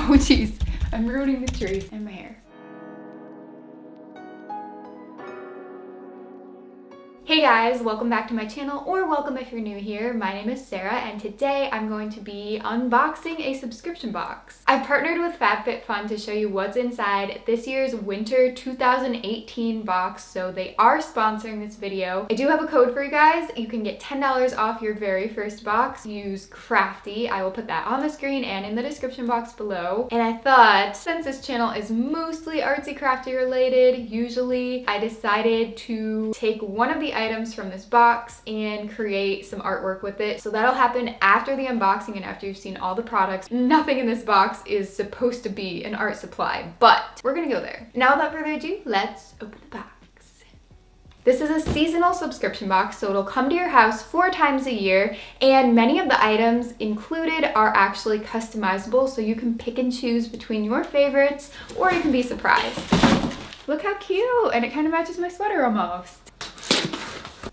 Oh jeez, I'm ruining the tree and my hair. Hey guys, welcome back to my channel, or welcome if you're new here. My name is Sarah, and today I'm going to be unboxing a subscription box. I've partnered with FabFitFun to show you what's inside this year's Winter 2018 box, so they are sponsoring this video. I do have a code for you guys. You can get $10 off your very first box. Use Crafty. I will put that on the screen and in the description box below. And I thought, since this channel is mostly artsy crafty related, usually, I decided to take one of the items from this box and create some artwork with it. So that'll happen after the unboxing and after you've seen all the products. Nothing in this box is supposed to be an art supply, but we're gonna go there. Now without further ado, let's open the box. This is a seasonal subscription box, so it'll come to your house 4 times a year, and many of the items included are actually customizable, so you can pick and choose between your favorites, or you can be surprised. Look how cute, and it kind of matches my sweater almost.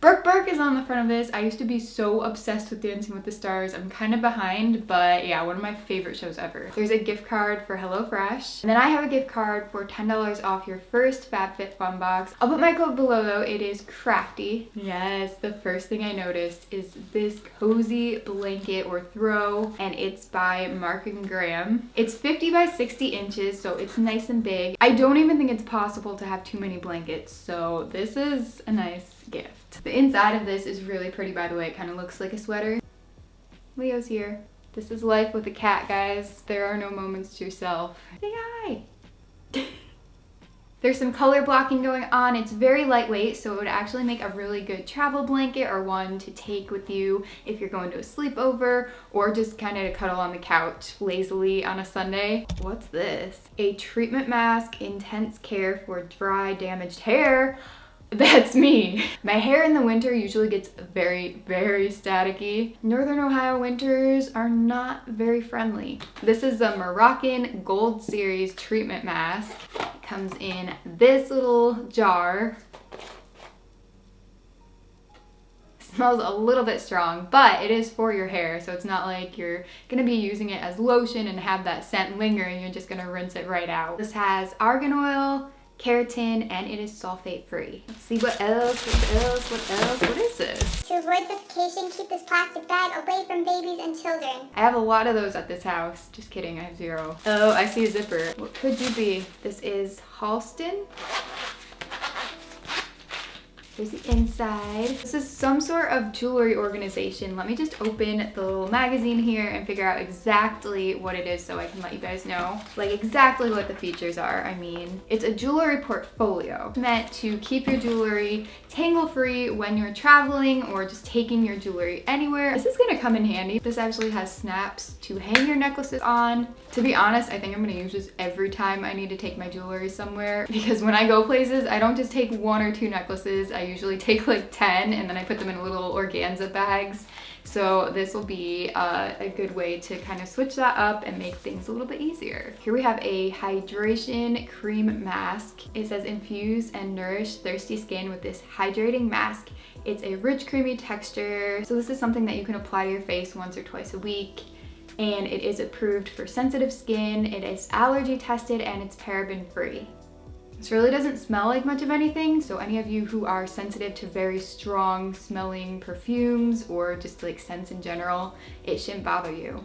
Burke is on the front of this. I used to be so obsessed with Dancing with the Stars. I'm kind of behind, but yeah, one of my favorite shows ever. There's a gift card for HelloFresh. And then I have a gift card for $10 off your first FabFitFun box. I'll put my code below though. It is Crafty. Yes, the first thing I noticed is this cozy blanket or throw, and it's by Mark & Graham. It's 50 by 60 inches, so it's nice and big. I don't even think it's possible to have too many blankets, so this is a nice gift. The inside of this is really pretty, by the way. It kind of looks like a sweater. Leo's here. This is life with a cat, guys. There are no moments to yourself. Say hi. There's some color blocking going on. It's very lightweight, so it would actually make a really good travel blanket or one to take with you if you're going to a sleepover or just kind of to cuddle on the couch lazily on a Sunday. What's this? A treatment mask, intense care for dry, damaged hair. That's me. My hair in the winter usually gets very, very staticky. Northern Ohio winters are not very friendly. This is the Moroccan Gold Series treatment mask. It comes in this little jar. Smells a little bit strong, but it is for your hair, so it's not like you're gonna be using it as lotion and have that scent linger and you're just gonna rinse it right out. This has argan oil, keratin, and it is sulfate free. Let's see what else. What is this? To avoid suffocation, keep this plastic bag away from babies and children. I have a lot of those at this house. Just kidding, I have 0. Oh, I see a zipper. What could you be? This is Halston. Here's the inside. This is some sort of jewelry organization. Let me just open the little magazine here and figure out exactly what it is so I can let you guys know. Like exactly what the features are. I mean, it's a jewelry portfolio meant to keep your jewelry tangle-free when you're traveling or just taking your jewelry anywhere. This is gonna come in handy. This actually has snaps to hang your necklaces on. To be honest, I think I'm gonna use this every time I need to take my jewelry somewhere, because when I go places, I don't just take 1 or 2 necklaces. I usually take like 10 and then I put them in little organza bags. So this will be a good way to kind of switch that up and make things a little bit easier. Here we have a hydration cream mask. It says infuse and nourish thirsty skin with this hydrating mask. It's a rich creamy texture. So this is something that you can apply to your face once or twice a week. And it is approved for sensitive skin. It is allergy tested and it's paraben free. This really doesn't smell like much of anything, so any of you who are sensitive to very strong smelling perfumes or just like scents in general, it shouldn't bother you.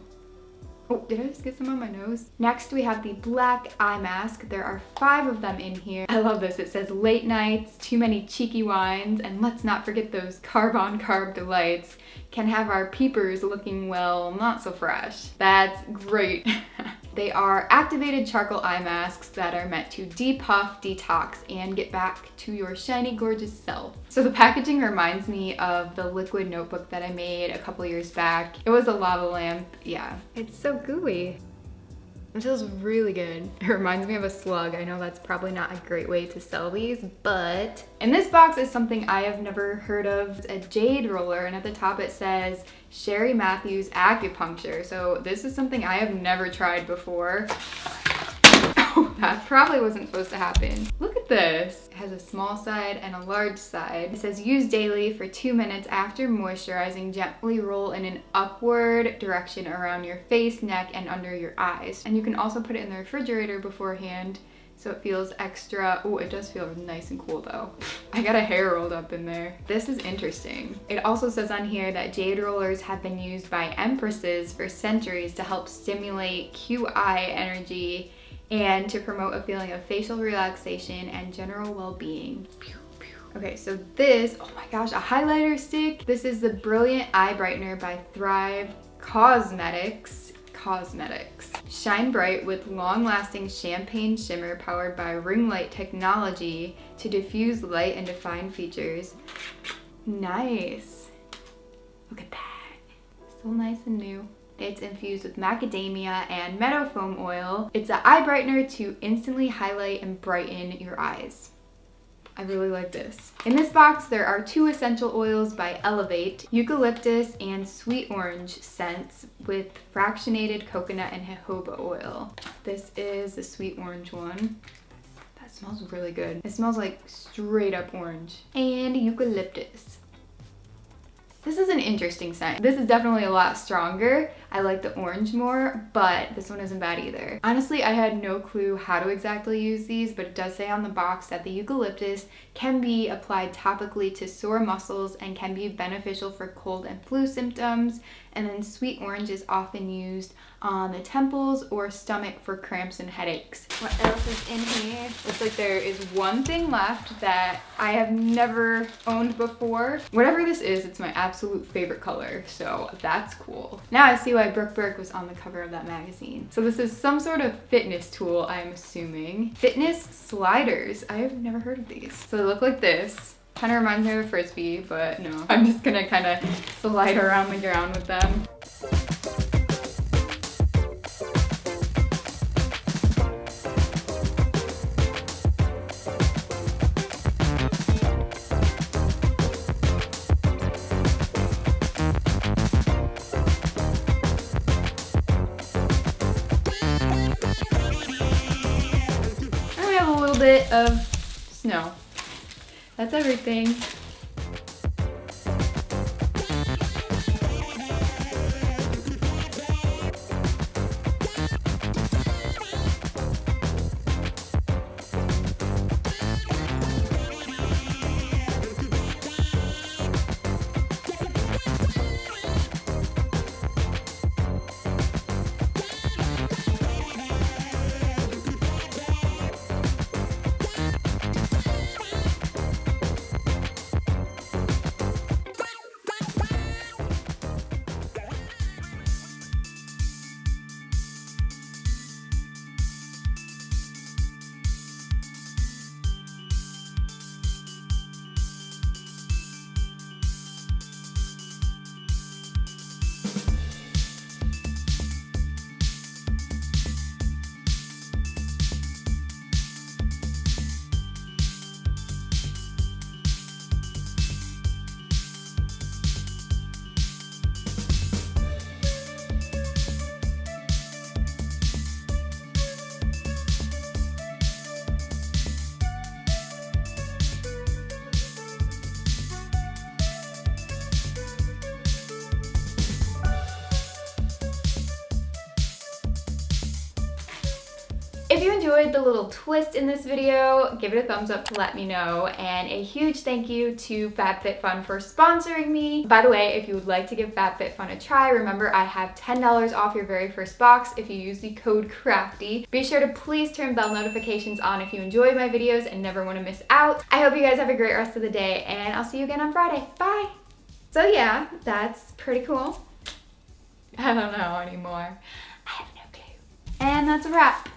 Oh, did I just get some on my nose? Next, we have the black eye mask. There are 5 of them in here. I love this. It says late nights, too many cheeky wines, and let's not forget those carb-on-carb delights. Can have our peepers looking, well, not so fresh. That's great. They are activated charcoal eye masks that are meant to depuff, detox, and get back to your shiny, gorgeous self. So the packaging reminds me of the liquid notebook that I made a couple years back. It was a lava lamp. Yeah, it's so gooey. It feels really good. It reminds me of a slug. I know that's probably not a great way to sell these, but in this box is something I have never heard of. It's a jade roller, and at the top it says Sherry Matthews Acupuncture. So this is something I have never tried before. Oh, That probably wasn't supposed to happen. Look at this. It has a small side and a large side. It says use daily for 2 minutes after moisturizing. Gently roll in an upward direction around your face, neck, and under your eyes. And you can also put it in the refrigerator beforehand so it feels extra. Oh, it does feel nice and cool though. I got a hair rolled up in there. This is interesting. It also says on here that jade rollers have been used by empresses for centuries to help stimulate QI energy and to promote a feeling of facial relaxation and general well-being. Okay, so this, oh my gosh, a highlighter stick. This is the Brilliant Eye Brightener by Thrive Cosmetics. Shine bright with long-lasting champagne shimmer powered by ring light technology to diffuse light and define features. Nice. Look at that. So nice and new. It's infused with macadamia and meadow foam oil. It's an eye brightener to instantly highlight and brighten your eyes. I really like this. In this box, there are 2 essential oils by Elevate, eucalyptus and sweet orange scents with fractionated coconut and jojoba oil. This is the sweet orange one. That smells really good. It smells like straight up orange. And eucalyptus. This is an interesting scent. This is definitely a lot stronger. I like the orange more, but this one isn't bad either. Honestly, I had no clue how to exactly use these, but it does say on the box that the eucalyptus can be applied topically to sore muscles and can be beneficial for cold and flu symptoms. And then sweet orange is often used on the temples or stomach for cramps and headaches. What else is in here? Looks like there is one thing left that I have never owned before. Whatever this is, it's my absolute favorite color, so that's cool. Now I see why Brooke Burke was on the cover of that magazine. So this is some sort of fitness tool, I'm assuming. Fitness sliders. I have never heard of these. So they look like this. Kind of reminds me of a Frisbee, but no. I'm just gonna kind of slide around the ground with them. I have a little bit of snow. That's everything. If you enjoyed the little twist in this video, give it a thumbs up to let me know, and a huge thank you to FabFitFun for sponsoring me. By the way, if you would like to give FabFitFun a try, remember I have $10 off your very first box if you use the code CRAFTY. Be sure to please turn bell notifications on if you enjoy my videos and never want to miss out. I hope you guys have a great rest of the day, and I'll see you again on Friday. Bye! So yeah, that's pretty cool. I don't know anymore. I have no clue. And that's a wrap.